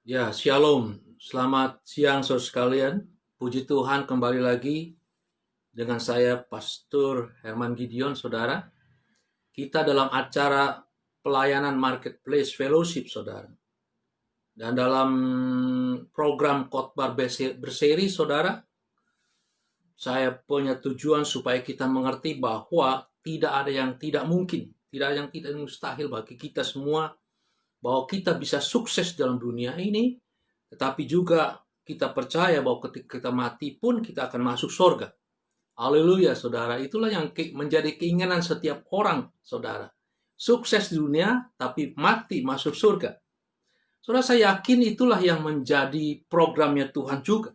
Ya, Shalom. Selamat siang saudara sekalian. Puji Tuhan kembali lagi dengan saya Pastor Herman Gideon, saudara. Kita dalam acara pelayanan Marketplace Fellowship, saudara. Dan dalam program khotbah berseri, saudara, saya punya tujuan supaya kita mengerti bahwa tidak ada yang tidak mungkin, tidak ada yang tidak mustahil bagi kita semua, bahwa kita bisa sukses dalam dunia ini, tetapi juga kita percaya bahwa ketika kita mati pun kita akan masuk surga. Haleluya, saudara. Itulah yang menjadi keinginan setiap orang, saudara. Sukses di dunia, tapi mati masuk surga. Saudara, saya yakin itulah yang menjadi programnya Tuhan juga.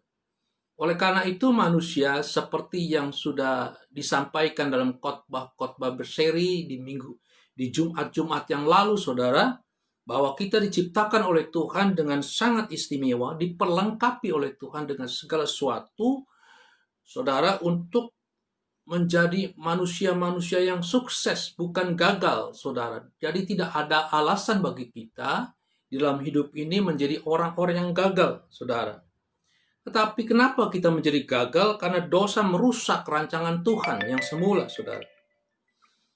Oleh karena itu, manusia seperti yang sudah disampaikan dalam khotbah-khotbah berseri di Jumat-Jumat yang lalu, saudara, bahwa kita diciptakan oleh Tuhan dengan sangat istimewa, diperlengkapi oleh Tuhan dengan segala sesuatu, saudara, untuk menjadi manusia-manusia yang sukses, bukan gagal, saudara. Jadi tidak ada alasan bagi kita di dalam hidup ini menjadi orang-orang yang gagal, saudara. Tetapi kenapa kita menjadi gagal? Karena dosa merusak rancangan Tuhan yang semula, saudara.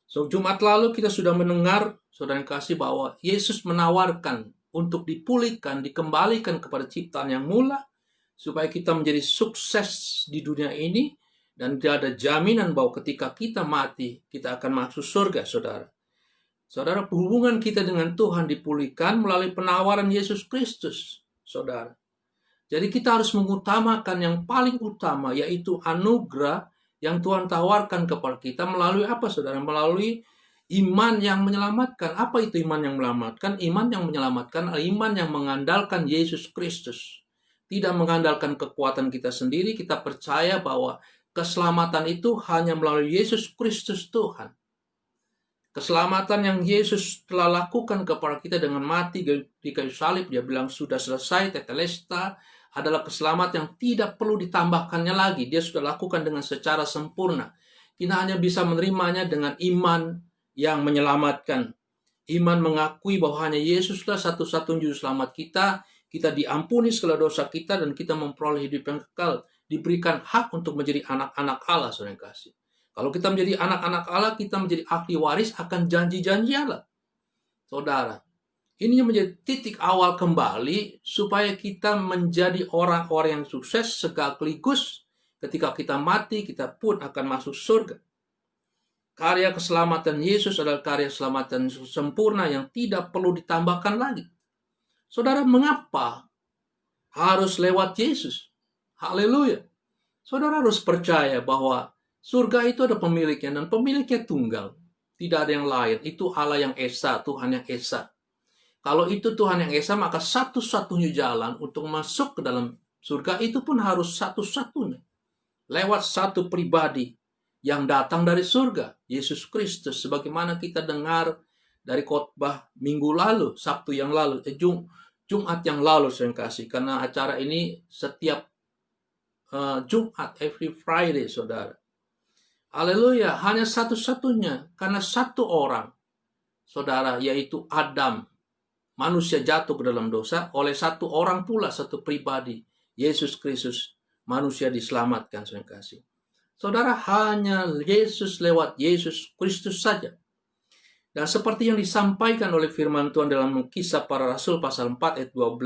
So, Jumat lalu kita sudah mendengar, saudara yang kasih, bahwa Yesus menawarkan untuk dipulihkan, dikembalikan kepada ciptaan yang mula, supaya kita menjadi sukses di dunia ini, dan tidak ada jaminan bahwa ketika kita mati, kita akan masuk surga, saudara. Saudara, hubungan kita dengan Tuhan dipulihkan melalui penawaran Yesus Kristus, saudara. Jadi kita harus mengutamakan yang paling utama, yaitu anugerah yang Tuhan tawarkan kepada kita melalui apa, saudara? Melalui iman yang menyelamatkan. Apa itu iman yang menyelamatkan? Iman yang menyelamatkan adalah iman yang mengandalkan Yesus Kristus. Tidak mengandalkan kekuatan kita sendiri, kita percaya bahwa keselamatan itu hanya melalui Yesus Kristus Tuhan. Keselamatan yang Yesus telah lakukan kepada kita dengan mati di kayu salib, dia bilang sudah selesai, tetelesta, adalah keselamatan yang tidak perlu ditambahkannya lagi. Dia sudah lakukan dengan secara sempurna. Kita hanya bisa menerimanya dengan iman yang menyelamatkan. Iman mengakui bahwa hanya Yesuslah satu-satunya juru selamat kita diampuni segala dosa kita, dan kita memperoleh hidup yang kekal. Diberikan hak untuk menjadi anak-anak Allah, saudara yang kasih. Kalau kita menjadi anak-anak Allah, kita menjadi ahli waris akan janji-janji Allah. Saudara, ini menjadi titik awal kembali supaya kita menjadi orang-orang yang sukses sekaligus ketika kita mati, kita pun akan masuk surga. Karya keselamatan Yesus adalah karya keselamatan sempurna yang tidak perlu ditambahkan lagi. Saudara, mengapa harus lewat Yesus? Haleluya. Saudara harus percaya bahwa surga itu ada pemiliknya, dan pemiliknya tunggal. Tidak ada yang lain. Itu Allah yang Esa, Tuhan yang Esa. Kalau itu Tuhan yang Esa, maka satu-satunya jalan untuk masuk ke dalam surga itu pun harus satu-satunya. Lewat satu pribadi yang datang dari surga, Yesus Kristus. Sebagaimana kita dengar dari khotbah minggu lalu, Sabtu yang lalu, Jumat yang lalu, saya kasih. Karena acara ini setiap Jumat, every Friday, saudara. Haleluya, hanya satu-satunya, karena satu orang, saudara, yaitu Adam, manusia jatuh ke dalam dosa, oleh satu orang pula, satu pribadi, Yesus Kristus, manusia diselamatkan, saya kasih. Saudara, hanya Yesus, lewat Yesus Kristus saja. Dan seperti yang disampaikan oleh firman Tuhan dalam Kisah Para Rasul pasal 4 ayat 12,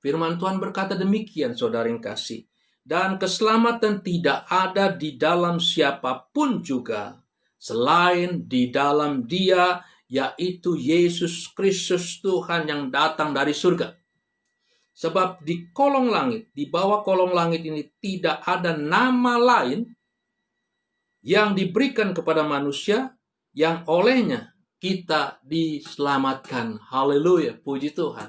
firman Tuhan berkata demikian, saudara yang kasih. Dan keselamatan tidak ada di dalam siapapun juga, selain di dalam Dia, yaitu Yesus Kristus Tuhan yang datang dari surga. Sebab di kolong langit, di bawah kolong langit ini tidak ada nama lain yang diberikan kepada manusia yang olehnya kita diselamatkan. Haleluya, puji Tuhan.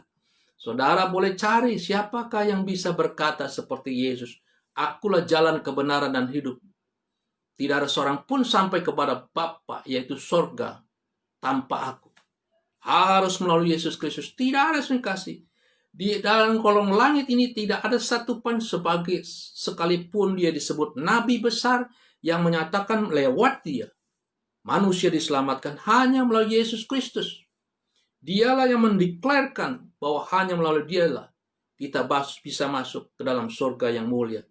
Saudara boleh cari siapakah yang bisa berkata seperti Yesus, akulah jalan kebenaran dan hidup. Tidak ada seorang pun sampai kepada Bapa, yaitu surga, tanpa aku. Harus melalui Yesus Kristus. Tidak ada yang kasih. Di dalam kolong langit ini tidak ada satu pun, sekalipun dia disebut nabi besar yang menyatakan lewat dia manusia diselamatkan, hanya melalui Yesus Kristus. Dialah yang mendeklarkan bahwa hanya melalui dialah kita bisa masuk ke dalam surga yang mulia.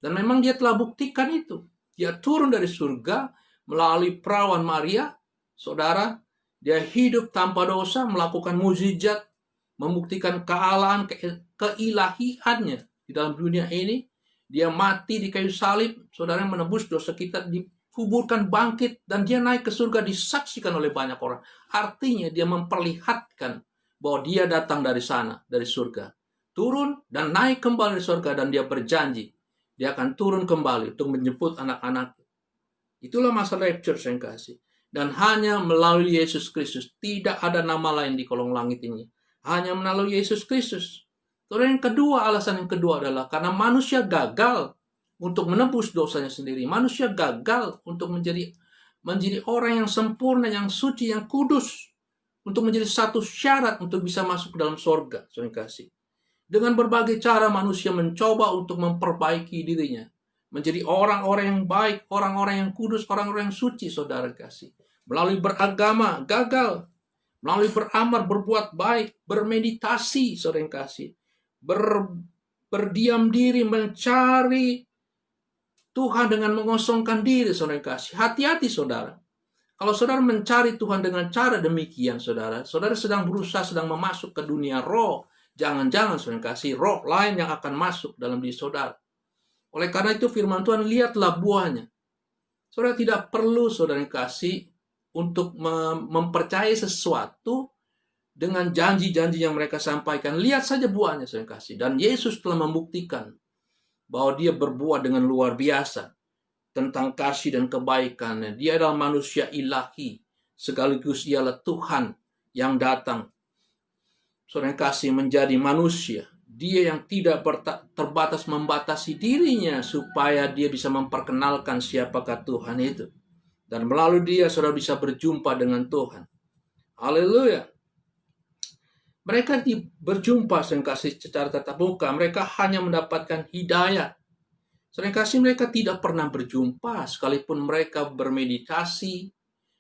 Dan memang dia telah buktikan itu. Dia turun dari surga melalui perawan Maria, saudara. Dia hidup tanpa dosa, melakukan mukjizat, membuktikan kealahan, keilahiannya di dalam dunia ini. Dia mati di kayu salib, saudara, menebus dosa kita, dikuburkan, bangkit, dan dia naik ke surga, disaksikan oleh banyak orang. Artinya dia memperlihatkan bahwa dia datang dari sana, dari surga. Turun dan naik kembali dari surga, dan dia berjanji dia akan turun kembali untuk menjemput anak-anak. Itulah masa rapture yang kasih. Dan hanya melalui Yesus Kristus. Tidak ada nama lain di kolong langit ini. Hanya melalui Yesus Kristus. Terus yang kedua, alasan yang kedua adalah karena manusia gagal untuk menebus dosanya sendiri. Manusia gagal untuk menjadi orang yang sempurna, yang suci, yang kudus. Untuk menjadi satu syarat untuk bisa masuk ke dalam surga. Saudara kasih. Dengan berbagai cara manusia mencoba untuk memperbaiki dirinya. Menjadi orang-orang yang baik, orang-orang yang kudus, orang-orang yang suci, saudara kasih. Melalui beragama, gagal. Melalui beramal, berbuat baik, bermeditasi, saudara kasih. Berdiam diri, mencari Tuhan dengan mengosongkan diri, saudara kasih. Hati-hati, saudara. Kalau saudara mencari Tuhan dengan cara demikian, saudara sedang berusaha, sedang memasuk ke dunia roh. Jangan-jangan saudara kasih roh lain yang akan masuk dalam diri saudara. Oleh karena itu firman Tuhan, lihatlah buahnya. Saudara tidak perlu saudara kasih untuk mempercayai sesuatu dengan janji-janji yang mereka sampaikan. Lihat saja buahnya saudara kasih. Dan Yesus telah membuktikan bahwa dia berbuah dengan luar biasa tentang kasih dan kebaikannya. Dia adalah manusia ilahi, sekaligus ialah Tuhan yang datang, saudara kasih, menjadi manusia. Dia yang tidak terbatas membatasi dirinya supaya dia bisa memperkenalkan siapakah Tuhan itu. Dan melalui dia saudara bisa berjumpa dengan Tuhan. Haleluya. Mereka berjumpa saudara kasih secara tatap muka. Mereka hanya mendapatkan hidayah. Saudara kasih, mereka tidak pernah berjumpa sekalipun mereka bermeditasi,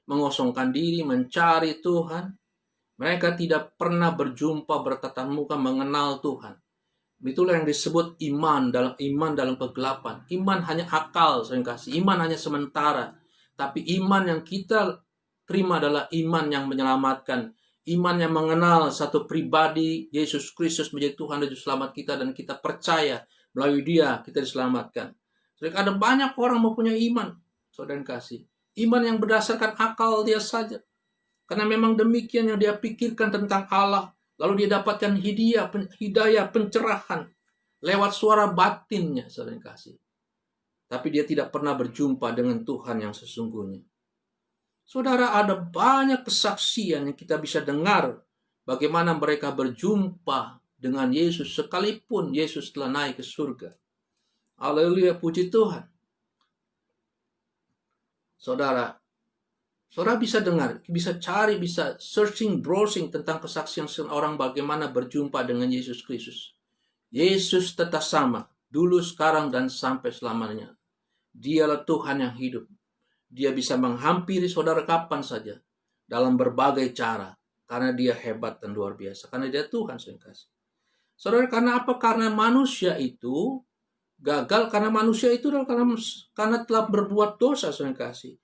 mengosongkan diri, mencari Tuhan. Mereka tidak pernah berjumpa, bertatap muka, mengenal Tuhan. Itulah yang disebut iman dalam kegelapan. Iman hanya akal, saya kasih. Iman hanya sementara. Tapi iman yang kita terima adalah iman yang menyelamatkan. Iman yang mengenal satu pribadi, Yesus Kristus menjadi Tuhan dan Juru Selamat kita, dan kita percaya melalui dia kita diselamatkan. Jadi ada banyak orang mempunyai iman, saudara kasih. Iman yang berdasarkan akal dia saja. Karena memang demikian yang dia pikirkan tentang Allah. Lalu dia dapatkan hidayah, pencerahan lewat suara batinnya, saudara kasih. Tapi dia tidak pernah berjumpa dengan Tuhan yang sesungguhnya. Saudara, ada banyak kesaksian yang kita bisa dengar bagaimana mereka berjumpa dengan Yesus sekalipun Yesus telah naik ke surga. Haleluya, puji Tuhan. Saudara bisa dengar, bisa cari, bisa searching, browsing tentang kesaksian orang bagaimana berjumpa dengan Yesus Kristus. Yesus tetap sama, dulu, sekarang, dan sampai selamanya. Dialah Tuhan yang hidup. Dia bisa menghampiri saudara kapan saja, dalam berbagai cara, karena dia hebat dan luar biasa. Karena dia Tuhan, saudara, karena apa? Karena manusia itu gagal, karena manusia itu adalah karena telah berbuat dosa, saudara kasih.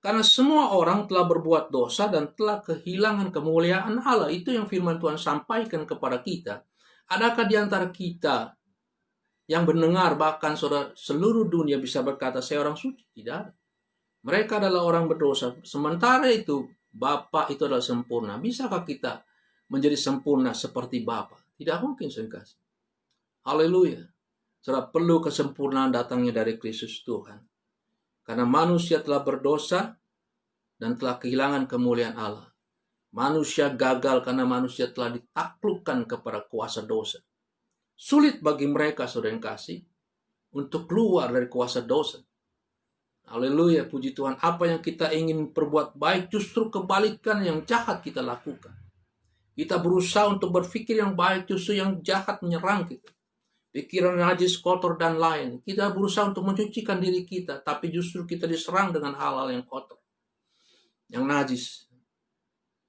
Karena semua orang telah berbuat dosa dan telah kehilangan kemuliaan Allah. Itu yang firman Tuhan sampaikan kepada kita. Adakah di antara kita yang mendengar, bahkan saudara seluruh dunia bisa berkata saya orang suci? Tidak ada. Mereka adalah orang berdosa. Sementara itu Bapa itu adalah sempurna. Bisakah kita menjadi sempurna seperti Bapa? Tidak mungkin, saudara kasih. Haleluya. Saudara, perlu kesempurnaan datangnya dari Kristus Tuhan. Karena manusia telah berdosa dan telah kehilangan kemuliaan Allah. Manusia gagal karena manusia telah ditaklukkan kepada kuasa dosa. Sulit bagi mereka, saudara yang kasih, untuk keluar dari kuasa dosa. Haleluya, puji Tuhan. Apa yang kita ingin perbuat baik, justru kebalikan yang jahat kita lakukan. Kita berusaha untuk berpikir yang baik, justru yang jahat menyerang kita. Pikiran najis, kotor, dan lain. Kita berusaha untuk mencucikan diri kita, tapi justru kita diserang dengan hal-hal yang kotor, yang najis.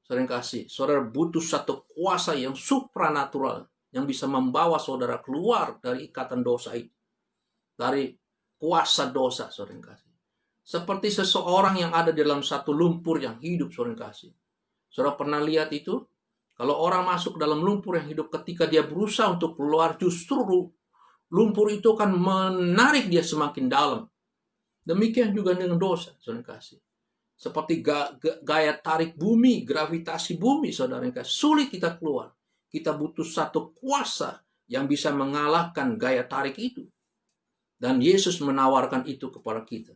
Saudara kasih, saudara butuh satu kuasa yang supranatural, yang bisa membawa saudara keluar dari ikatan dosa itu, dari kuasa dosa, saudara yang kasih. Seperti seseorang yang ada dalam satu lumpur yang hidup, saudara yang kasih. Saudara pernah lihat itu? Kalau orang masuk dalam lumpur yang hidup, ketika dia berusaha untuk keluar, justru lumpur itu akan menarik dia semakin dalam. Demikian juga dengan dosa, saudara yang kasih. Seperti gaya tarik bumi, gravitasi bumi, saudara yang kasih. Sulit kita keluar. Kita butuh satu kuasa yang bisa mengalahkan gaya tarik itu. Dan Yesus menawarkan itu kepada kita.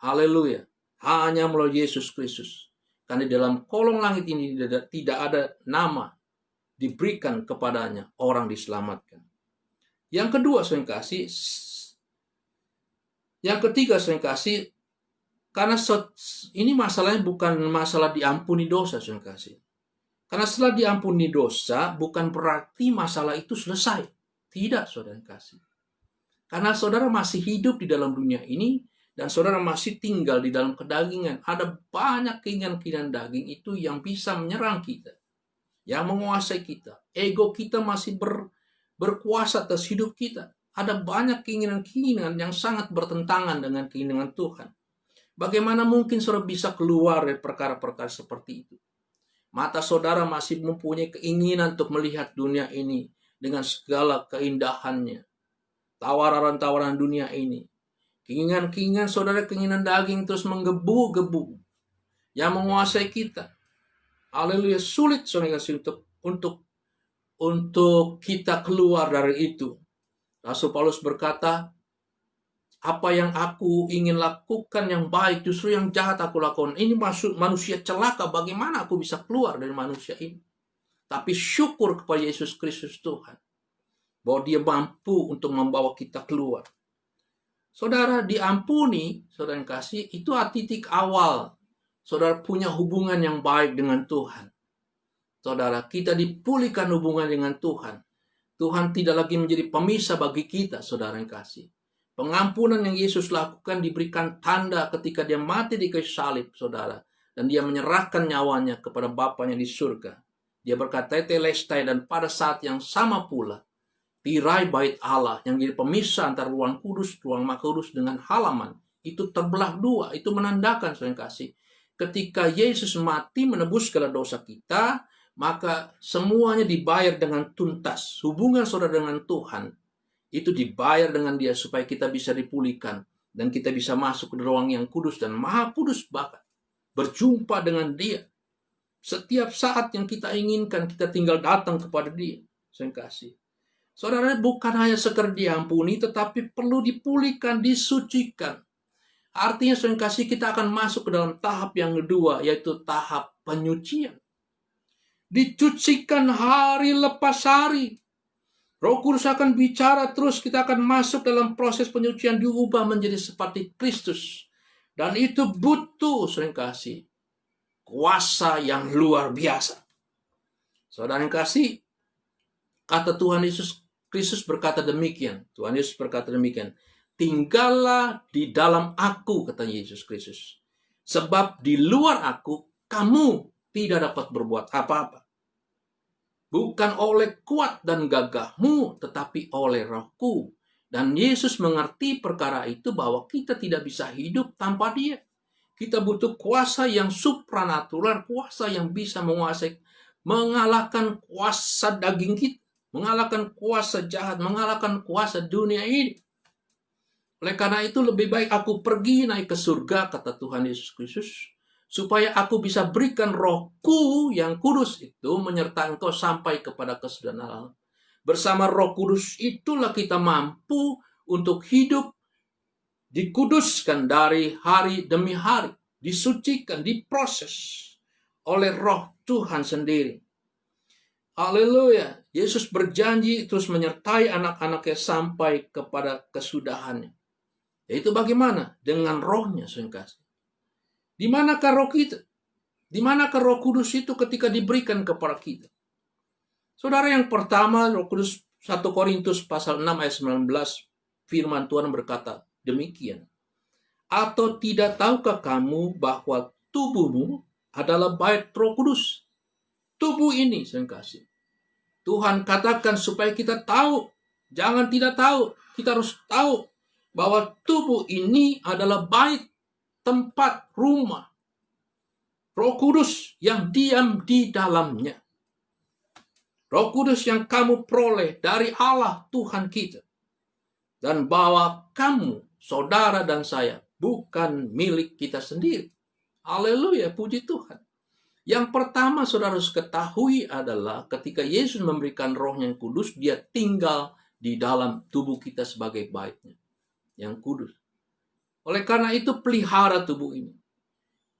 Haleluya. Hanya melalui Yesus Kristus. Karena di dalam kolong langit ini tidak ada nama diberikan kepadanya orang diselamatkan. Yang kedua, saudara yang kasih. Yang ketiga, saudara yang kasih. Karena ini masalahnya bukan masalah diampuni dosa, saudara yang kasih. Karena setelah diampuni dosa, bukan berarti masalah itu selesai. Tidak, saudara yang kasih. Karena saudara masih hidup di dalam dunia ini, dan saudara masih tinggal di dalam kedagingan. Ada banyak keinginan-keinginan daging itu yang bisa menyerang kita. Yang menguasai kita. Ego kita masih berkuasa atas hidup kita. Ada banyak keinginan-keinginan yang sangat bertentangan dengan keinginan Tuhan. Bagaimana mungkin saudara bisa keluar dari perkara-perkara seperti itu? Mata saudara masih mempunyai keinginan untuk melihat dunia ini dengan segala keindahannya. Tawaran-tawaran dunia ini. Keinginan-keinginan saudara, keinginan daging terus menggebu-gebu. Yang menguasai kita. Haleluya, sulit saudara kasih untuk kita keluar dari itu. Rasul Paulus berkata, apa yang aku ingin lakukan yang baik, justru yang jahat aku lakukan. Ini manusia celaka, bagaimana aku bisa keluar dari manusia ini? Tapi syukur kepada Yesus Kristus Tuhan. Bahwa dia mampu untuk membawa kita keluar. Saudara diampuni, saudara yang kasih, itu titik awal. Saudara punya hubungan yang baik dengan Tuhan. Saudara, kita dipulihkan hubungan dengan Tuhan. Tuhan tidak lagi menjadi pemisah bagi kita, saudara yang kasih. Pengampunan yang Yesus lakukan diberikan tanda ketika dia mati di kayu salib, saudara. Dan dia menyerahkan nyawanya kepada Bapanya di surga. Dia berkata, tetelestai, dan pada saat yang sama pula, tirai bait Allah yang jadi pemisah antara ruang kudus, ruang maha kudus dengan halaman. Itu terbelah dua. Itu menandakan, saudara yang kasih. Ketika Yesus mati menebus segala dosa kita, maka semuanya dibayar dengan tuntas. Hubungan saudara dengan Tuhan itu dibayar dengan dia supaya kita bisa dipulihkan. Dan kita bisa masuk ke ruang yang kudus dan maha kudus bahkan. Berjumpa dengan dia. Setiap saat yang kita inginkan, kita tinggal datang kepada dia. Saya kasih. Saudara, bukan hanya sekedar diampuni, tetapi perlu dipulihkan, disucikan. Artinya, saya kasih, kita akan masuk ke dalam tahap yang kedua, yaitu tahap penyucian. Dicucikan hari lepas hari. Roh Kudus akan bicara terus, kita akan masuk dalam proses penyucian, diubah menjadi seperti Kristus. Dan itu butuh, saudara kasih, kuasa yang luar biasa. Saudara yang kasih, kata Tuhan Yesus Kristus berkata demikian. Tuhan Yesus berkata demikian. Tinggallah di dalam aku, kata Yesus Kristus. Sebab di luar aku, kamu tidak dapat berbuat apa-apa. Bukan oleh kuat dan gagahmu, tetapi oleh Rohku. Dan Yesus mengerti perkara itu bahwa kita tidak bisa hidup tanpa dia. Kita butuh kuasa yang supranatural, kuasa yang bisa menguasai, mengalahkan kuasa daging kita, mengalahkan kuasa jahat, mengalahkan kuasa dunia ini. Oleh karena itu lebih baik aku pergi naik ke surga, kata Tuhan Yesus Kristus, supaya aku bisa berikan Rohku yang kudus itu menyertai engkau sampai kepada kesudahan Allah. Bersama Roh Kudus itulah kita mampu untuk hidup dikuduskan dari hari demi hari, disucikan, diproses oleh Roh Tuhan sendiri. Haleluya. Yesus berjanji terus menyertai anak-anaknya sampai kepada kesudahannya. Yaitu bagaimana? Dengan rohnya, saudara kasih. Di manakah roh kita? Di manakah Roh Kudus itu ketika diberikan kepada kita? Saudara, yang pertama, Roh Kudus 1 Korintus pasal 6 ayat 19, firman Tuhan berkata demikian. Atau tidak tahukah kamu bahwa tubuhmu adalah bait Roh Kudus? Tubuh ini, saudara kasih, Tuhan katakan supaya kita tahu, jangan tidak tahu. Kita harus tahu bahwa tubuh ini adalah bait, tempat, rumah Roh Kudus yang diam di dalamnya. Roh Kudus yang kamu peroleh dari Allah Tuhan kita. Dan bahwa kamu, saudara dan saya, bukan milik kita sendiri. Haleluya, puji Tuhan. Yang pertama saudara harus ketahui adalah ketika Yesus memberikan Rohnya yang kudus, dia tinggal di dalam tubuh kita sebagai baitnya yang kudus. Oleh karena itu pelihara tubuh ini.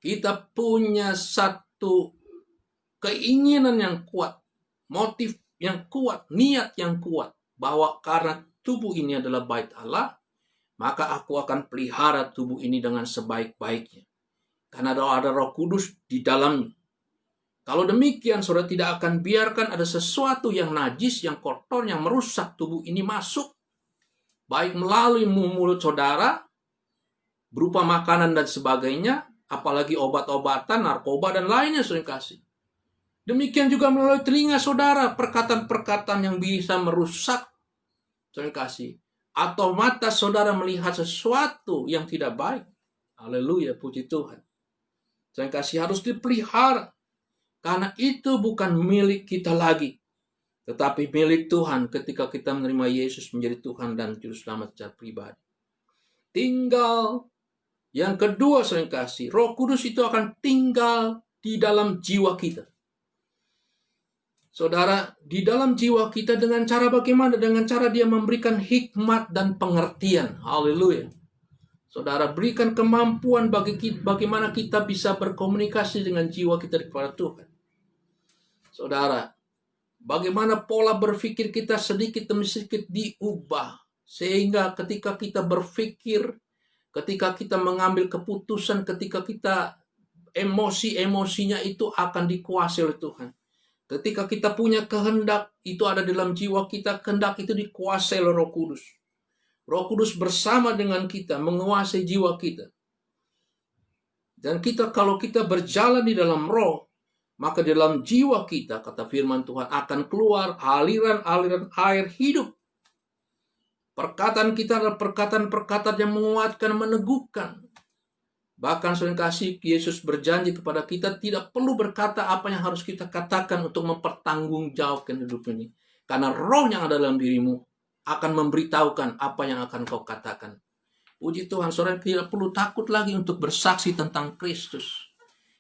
Kita punya satu keinginan yang kuat, motif yang kuat, niat yang kuat, bahwa karena tubuh ini adalah bait Allah, maka aku akan pelihara tubuh ini dengan sebaik-baiknya. Karena ada Roh Kudus di dalamnya. Kalau demikian, saudara tidak akan biarkan ada sesuatu yang najis, yang kotor, yang merusak tubuh ini masuk, baik melalui mulut saudara, berupa makanan dan sebagainya, apalagi obat-obatan, narkoba, dan lainnya sering kasih. Demikian juga melalui telinga saudara, perkataan-perkataan yang bisa merusak sering kasih. Atau mata saudara melihat sesuatu yang tidak baik. Haleluya, puji Tuhan. Sering kasih harus dipelihara. Karena itu bukan milik kita lagi. Tetapi milik Tuhan ketika kita menerima Yesus menjadi Tuhan dan Juru Selamat secara pribadi. Tinggal. Yang kedua sering kasih, Roh Kudus itu akan tinggal di dalam jiwa kita. Saudara, di dalam jiwa kita dengan cara bagaimana? Dengan cara dia memberikan hikmat dan pengertian. Haleluya. Saudara, berikan kemampuan bagaimana kita bisa berkomunikasi dengan jiwa kita kepada Tuhan. Saudara, bagaimana pola berpikir kita sedikit demi sedikit diubah. Sehingga ketika kita berpikir, ketika kita mengambil keputusan, ketika kita emosinya itu akan dikuasai oleh Tuhan. Ketika kita punya kehendak, itu ada dalam jiwa kita, kehendak itu dikuasai oleh Roh Kudus. Roh Kudus bersama dengan kita, menguasai jiwa kita. Dan kalau kita berjalan di dalam roh, maka di dalam jiwa kita, kata firman Tuhan, akan keluar aliran-aliran air hidup. Perkataan kita adalah perkataan-perkataan yang menguatkan, meneguhkan. Bahkan sering kasih Yesus berjanji kepada kita tidak perlu berkata apa yang harus kita katakan untuk mempertanggungjawabkan hidup ini. Karena roh yang ada dalam dirimu akan memberitahukan apa yang akan kau katakan. Puji Tuhan, saudara tidak perlu takut lagi untuk bersaksi tentang Kristus.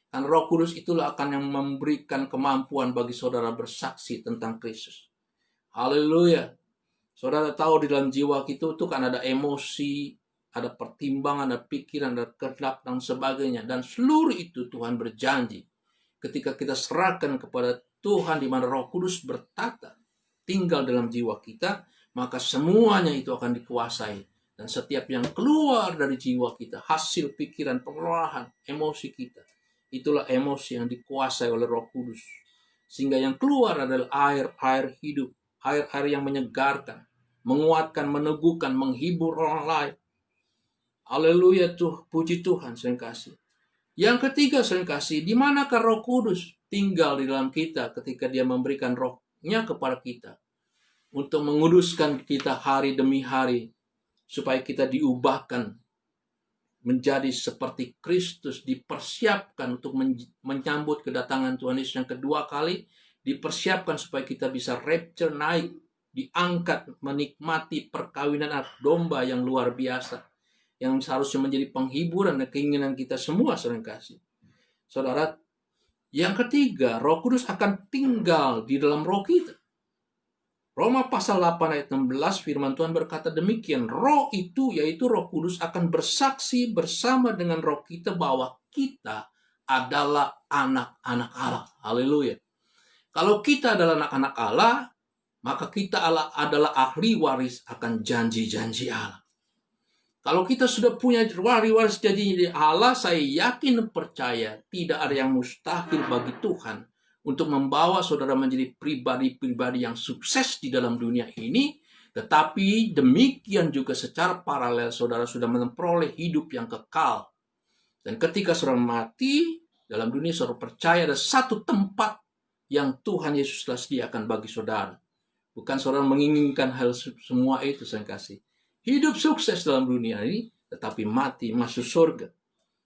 Karena Roh Kudus itulah akan yang memberikan kemampuan bagi saudara bersaksi tentang Kristus. Haleluya. Saudara tahu di dalam jiwa kita itu kan ada emosi, ada pertimbangan, ada pikiran, ada kehendak dan sebagainya. Dan seluruh itu Tuhan berjanji. Ketika kita serahkan kepada Tuhan di mana Roh Kudus bertata, tinggal dalam jiwa kita, maka semuanya itu akan dikuasai. Dan setiap yang keluar dari jiwa kita, hasil pikiran, pengolahan, emosi kita, itulah emosi yang dikuasai oleh Roh Kudus. Sehingga yang keluar adalah air hidup. Air-air yang menyegarkan, menguatkan, meneguhkan, menghibur orang lain. Haleluya, puji Tuhan, sering kasih. Yang ketiga, sering kasih, di manakah Roh Kudus tinggal di dalam kita ketika dia memberikan rohnya kepada kita. Untuk menguduskan kita hari demi hari, supaya kita diubahkan menjadi seperti Kristus, dipersiapkan untuk menyambut kedatangan Tuhan Yesus yang kedua kali, dipersiapkan supaya kita bisa rapture, naik, diangkat, menikmati perkawinan anak domba yang luar biasa, yang seharusnya menjadi penghiburan dan keinginan kita semua sering kasih. Saudara, yang ketiga, Roh Kudus akan tinggal di dalam roh kita. Roma pasal 8 ayat 16 firman Tuhan berkata demikian, roh itu yaitu Roh Kudus akan bersaksi bersama dengan roh kita bahwa kita adalah anak-anak Allah. Haleluya. Kalau kita adalah anak-anak Allah, maka kita adalah ahli waris akan janji-janji Allah. Kalau kita sudah punya waris janji Allah, saya yakin percaya tidak ada yang mustahil bagi Tuhan untuk membawa saudara menjadi pribadi-pribadi yang sukses di dalam dunia ini. Tetapi demikian juga secara paralel saudara sudah memperoleh hidup yang kekal. Dan ketika saudara mati dalam dunia, saudara percaya ada satu tempat yang Tuhan Yesus telah sediakan bagi saudara. Bukan saudara menginginkan hal semua itu, saya kasih. Hidup sukses dalam dunia ini, tetapi mati masuk surga.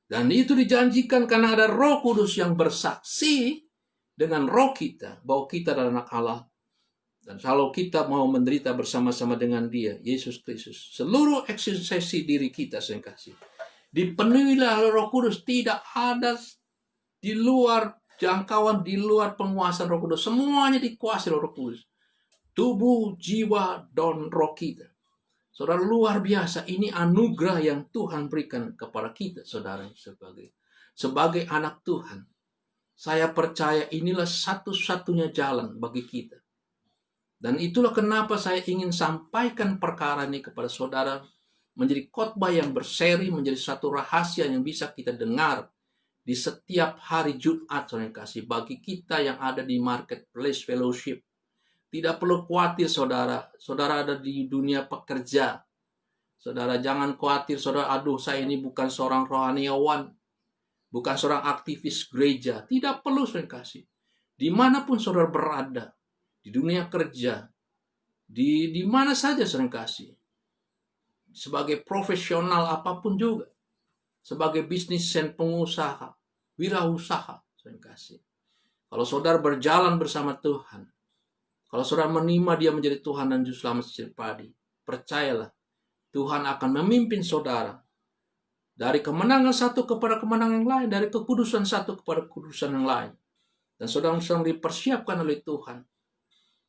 Dan itu dijanjikan karena ada Roh Kudus yang bersaksi dengan roh kita bahwa kita adalah anak Allah. Dan kalau kita mau menderita bersama-sama dengan Dia, Yesus Kristus, seluruh eksistensi diri kita, saya kasih, dipenuhilah oleh Roh Kudus. Tidak ada di luar jangkauan, di luar penguasaan Roh Kudus. Semuanya dikuasai oleh Roh Kudus. Tubuh, jiwa, dan roh kita. Saudara, luar biasa. Ini anugerah yang Tuhan berikan kepada kita, saudara, sebagai anak Tuhan. Saya percaya inilah satu-satunya jalan bagi kita. Dan itulah kenapa saya ingin sampaikan perkara ini kepada saudara, menjadi khotbah yang berseri, menjadi satu rahasia yang bisa kita dengar di setiap hari Jumat, saudara kasih, bagi kita yang ada di Marketplace Fellowship. Tidak perlu khawatir, saudara. Saudara ada di dunia pekerja. Saudara jangan khawatir, saudara, aduh saya ini bukan seorang rohaniawan, bukan seorang aktivis gereja. Tidak perlu, saudara kasih. Dimanapun saudara berada, di dunia kerja, di mana saja, saudara kasih. Sebagai profesional apapun juga. Sebagai bisnismen, pengusaha, wirausaha, saudara kasih. Kalau saudara berjalan bersama Tuhan, kalau saudara menerima Dia menjadi Tuhan dan Juru Selamat sejati pribadi, percayalah, Tuhan akan memimpin saudara dari kemenangan satu kepada kemenangan yang lain, dari kekudusan satu kepada kekudusan yang lain. Dan saudara sedang dipersiapkan oleh Tuhan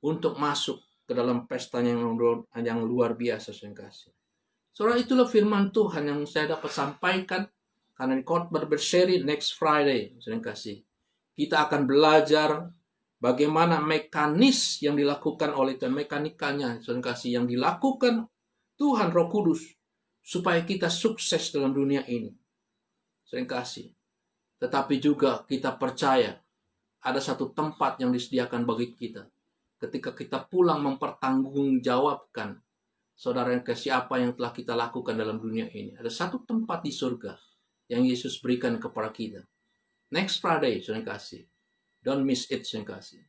untuk masuk ke dalam pesta yang luar biasa, saya kasih. Saudara, itulah firman Tuhan yang saya dapat sampaikan, karena di khotbah berseri next Friday, saya kasih. Kita akan belajar bagaimana mekanis yang dilakukan oleh Tuhan, mekanikanya, saudara kasih, yang dilakukan Tuhan Roh Kudus supaya kita sukses dalam dunia ini, saudara kasih. Tetapi juga kita percaya ada satu tempat yang disediakan bagi kita. Ketika kita pulang mempertanggungjawabkan, saudara yang kasih, apa yang telah kita lakukan dalam dunia ini. Ada satu tempat di surga yang Yesus berikan kepada kita. Next Friday, saudara kasih. Don't miss it, saudara kasih.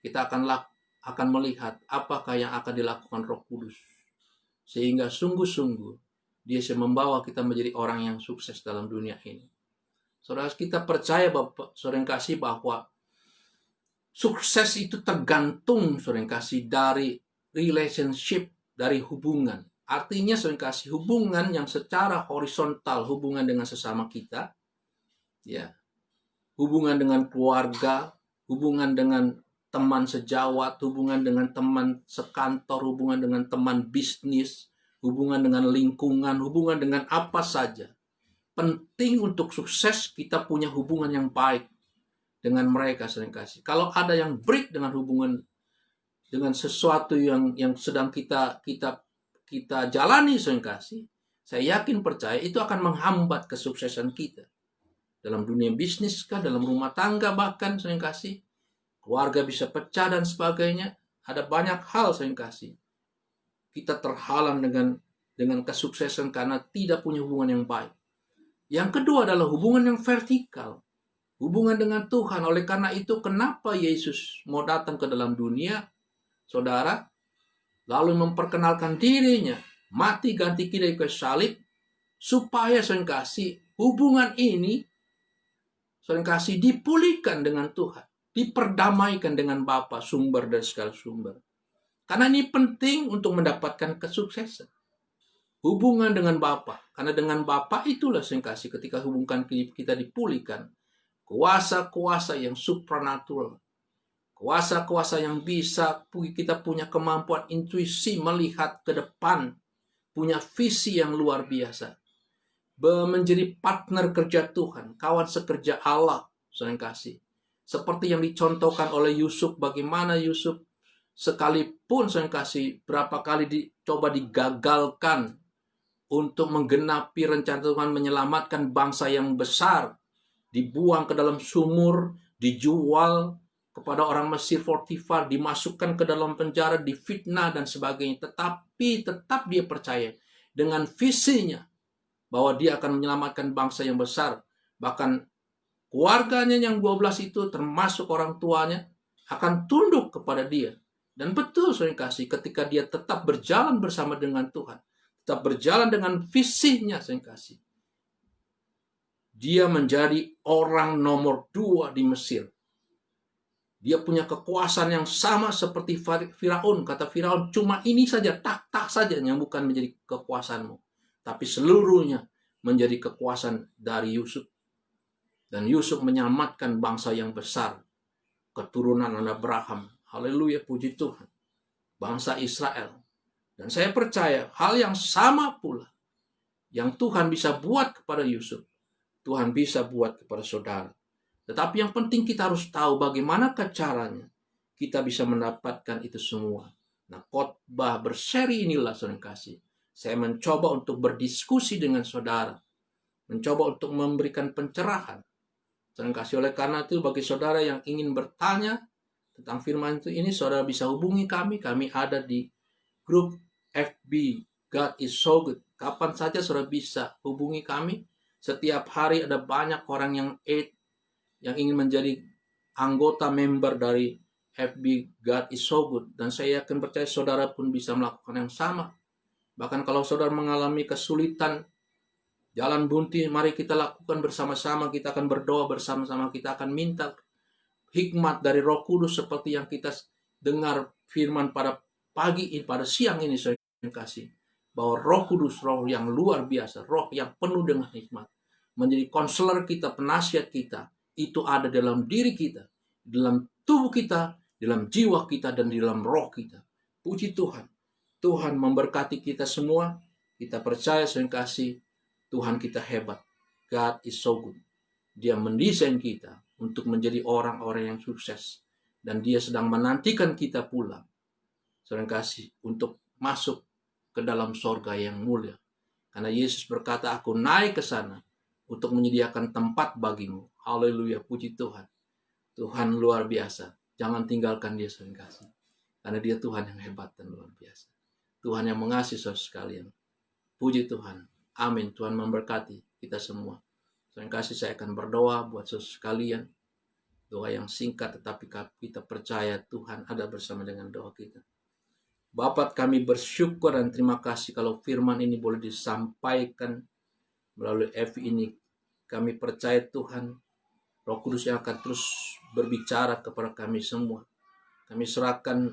Kita akan melihat apakah yang akan dilakukan Roh Kudus. Sehingga sungguh-sungguh Dia bisa membawa kita menjadi orang yang sukses dalam dunia ini. Saudara, kita percaya, saudara kasih, bahwa sukses itu tergantung, saudara kasih, dari relationship, dari hubungan. Artinya, saudara kasih, hubungan yang secara horizontal, hubungan dengan sesama kita, ya, hubungan dengan keluarga, hubungan dengan teman sejawat, hubungan dengan teman sekantor, hubungan dengan teman bisnis, hubungan dengan lingkungan, hubungan dengan apa saja. Penting untuk sukses kita punya hubungan yang baik dengan mereka, saudara kasih. Kalau ada yang break dengan hubungan dengan sesuatu yang sedang kita jalani, saudara kasih, saya yakin percaya itu akan menghambat kesuksesan kita. Dalam dunia bisnis kah, dalam rumah tangga bahkan, saudara kasih, keluarga bisa pecah dan sebagainya. Ada banyak hal, saudara kasih, kita terhalang dengan kesuksesan karena tidak punya hubungan yang baik. Yang kedua adalah hubungan yang vertikal, hubungan dengan Tuhan. Oleh karena itu, kenapa Yesus mau datang ke dalam dunia, saudara, lalu memperkenalkan dirinya, mati ganti kita di kayu salib, supaya, saudara kasih, hubungan ini, saudara kasih, dipulihkan dengan Tuhan, diperdamaikan dengan Bapa, sumber dari segala sumber. Karena ini penting untuk mendapatkan kesuksesan. Hubungan dengan Bapa. Karena dengan Bapa itulah, saudara kasih, ketika hubungan kita dipulihkan, kuasa-kuasa yang supranatural, kuasa-kuasa yang bisa kita punya kemampuan intuisi melihat ke depan, punya visi yang luar biasa, menjadi partner kerja Tuhan, kawan sekerja Allah, saudara kasih. Seperti yang dicontohkan oleh Yusuf, bagaimana Yusuf sekalipun, saudara kasih, berapa kali dicoba digagalkan untuk menggenapi rencana Tuhan menyelamatkan bangsa yang besar, dibuang ke dalam sumur, dijual kepada orang Mesir Potifar, dimasukkan ke dalam penjara, difitnah dan sebagainya. Tetapi tetap dia percaya dengan visinya bahwa dia akan menyelamatkan bangsa yang besar. Bahkan keluarganya yang 12 itu, termasuk orang tuanya, akan tunduk kepada Dia. Dan betul saudara kasih, ketika dia tetap berjalan bersama dengan Tuhan, tetap berjalan dengan visinya saudara kasih, dia menjadi orang nomor 2 di Mesir. Dia punya kekuasaan yang sama seperti Firaun. Kata Firaun, cuma ini saja, tak saja yang bukan menjadi kekuasaanmu. Tapi seluruhnya menjadi kekuasaan dari Yusuf. Dan Yusuf menyelamatkan bangsa yang besar, keturunan Abraham. Haleluya, puji Tuhan. Bangsa Israel. Dan saya percaya hal yang sama pula yang Tuhan bisa buat kepada Yusuf, Tuhan bisa buat kepada saudara. Tetapi yang penting kita harus tahu bagaimana caranya kita bisa mendapatkan itu semua. Nah, khotbah berseri inilah saudara kasih. Saya mencoba untuk berdiskusi dengan saudara, mencoba untuk memberikan pencerahan. Saudara kasih, oleh karena itu bagi saudara yang ingin bertanya tentang firman itu ini, saudara bisa hubungi kami. Kami ada di grup FB God is so good. Kapan saja saudara bisa hubungi kami. Setiap hari ada banyak orang yang ingin menjadi anggota member dari FB God is so good. Dan saya yakin percaya saudara pun bisa melakukan yang sama. Bahkan kalau saudara mengalami kesulitan, jalan buntu, mari kita lakukan bersama-sama. Kita akan berdoa bersama-sama. Kita akan minta hikmat dari Roh Kudus seperti yang kita dengar firman pada pagi ini, pada siang ini, saya kasih. Bahwa Roh Kudus, Roh yang luar biasa, Roh yang penuh dengan hikmat, menjadi konselor kita, penasihat kita, itu ada dalam diri kita, dalam tubuh kita, dalam jiwa kita, dan di dalam roh kita. Puji Tuhan. Tuhan memberkati kita semua. Kita percaya, saya kasih, Tuhan kita hebat. God is so good. Dia mendesain kita untuk menjadi orang-orang yang sukses. Dan dia sedang menantikan kita pulang, saudara kasih, untuk masuk ke dalam sorga yang mulia. Karena Yesus berkata, aku naik ke sana untuk menyediakan tempat bagimu. Haleluya, puji Tuhan. Tuhan luar biasa. Jangan tinggalkan dia, saudara kasih. Karena dia Tuhan yang hebat dan luar biasa. Tuhan yang mengasihi saudara sekalian. Puji Tuhan. Amin. Tuhan memberkati kita semua. Saudara kasih, saya akan berdoa buat saudara sekalian. Doa yang singkat tetapi kita percaya Tuhan ada bersama dengan doa kita. Bapa, kami bersyukur dan terima kasih kalau firman ini boleh disampaikan melalui FB ini. Kami percaya Tuhan, Roh Kudus yang akan terus berbicara kepada kami semua. Kami serahkan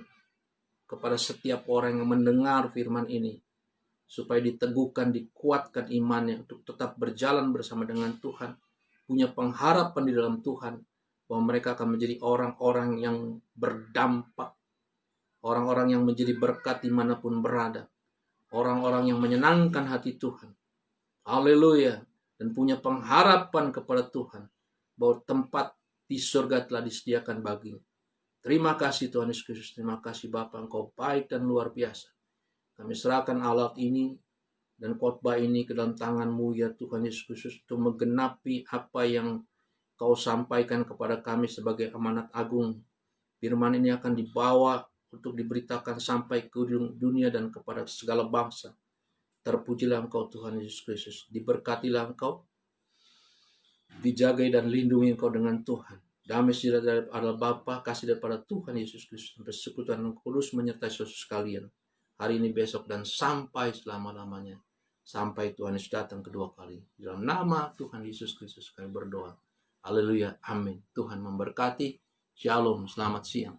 kepada setiap orang yang mendengar firman ini, supaya diteguhkan, dikuatkan imannya untuk tetap berjalan bersama dengan Tuhan, punya pengharapan di dalam Tuhan, bahwa mereka akan menjadi orang-orang yang berdampak, orang-orang yang menjadi berkat dimanapun berada, orang-orang yang menyenangkan hati Tuhan. Haleluya. Dan punya pengharapan kepada Tuhan, bahwa tempat di surga telah disediakan baginya. Terima kasih Tuhan Yesus Kristus. Terima kasih Bapa, Engkau baik dan luar biasa. Kami serahkan alat ini dan khotbah ini ke dalam tangan-Mu ya Tuhan Yesus Kristus, untuk menggenapi apa yang Kau sampaikan kepada kami sebagai amanat agung. Firman ini akan dibawa untuk diberitakan sampai ke dunia dan kepada segala bangsa. Terpujilah Engkau Tuhan Yesus Kristus. Diberkatilah Engkau, dijagai dan lindungi Engkau dengan Tuhan. Damai sejahtera dari Allah Bapa, kasih daripada Tuhan Yesus Kristus, dan persekutuan Roh Kudus menyertai saudara sekalian, hari ini, besok, dan sampai selama-lamanya. Sampai Tuhan Yesus datang kedua kali. Dalam nama Tuhan Yesus Kristus kami berdoa. Haleluya, amin. Tuhan memberkati. Shalom, selamat siang.